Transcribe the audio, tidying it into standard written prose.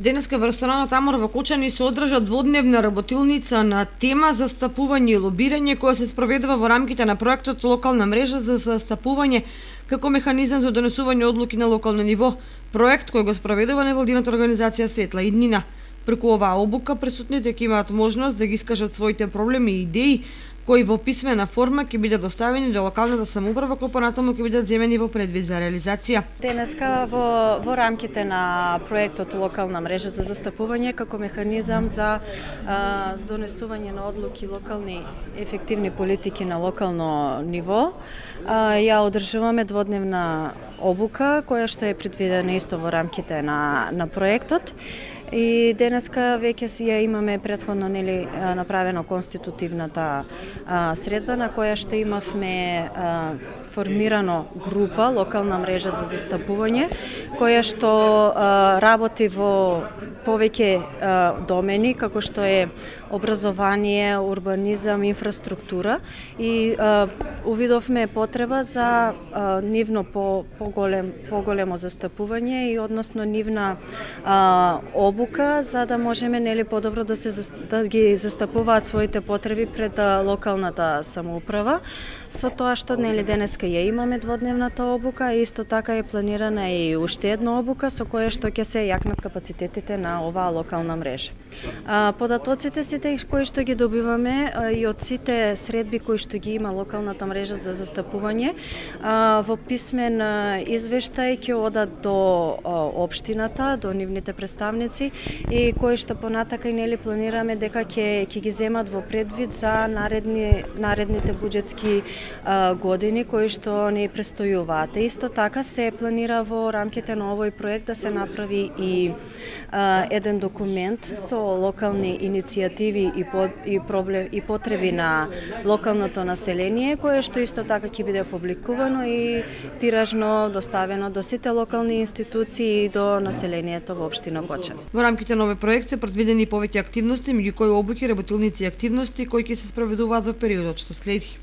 Денеска во ресторанот Амор во Кочани се одржа дводневна работилница на тема застапување и лобирање која се спроведува во рамките на проектот Локална мрежа за застапување како механизам за донесување одлуки на локално ниво, проект кој го спроведува невладината организација Светла иднина. Преку оваа обука присутните ќе имаат можност да ги искажат своите проблеми и идеи кои во писмена форма ќе бидат доставени до локалната самоуправа, кои понатаму ќе бидат земени во предвид за реализација. Денеска во рамките на проектот Локална мрежа за застапување како механизам за донесување на одлуки локални ефективни политики на локално ниво, ја одржуваме дводневна обука која што е предвидена исто во рамките на проектот. И денеска веќе ја имаме претходно направено конститутивната средба на која што имавме формирано група Локална мрежа за застапување која што работи во повеќе домени како што е образование, урбанизам, инфраструктура и увидовме потреба за нивно поголемо застапување и односно нивна обука за да можеме подобро да ги застапуваат своите потреби пред локалната самоуправа. Со тоа што денеска ја имаме дводневната обука, исто така е планирана и уште една обука со која што ќе се јакнат капацитетите на оваа локална мрежа. Податоците сите кои што ги добиваме и од сите средби кои што ги има локалната мрежа за застапување во писмен извештај ќе одат до општината, до нивните представници и кои што понатака и планираме дека ќе ги земат во предвид за наредните буџетски години кои што ни престојуваат. Исто така се планира во рамките на овој проект да се направи и еден документ со локални иницијативи и потреби на локалното население, кое што исто така ќе биде публикувано и тиражно доставено до сите локални институции и до населението во општина Кочани. Во рамките на овој проект се предвидени повеќе активности, меѓу кои обуки, работилници и активности кои ќе се спроведуваат во периодот што следи.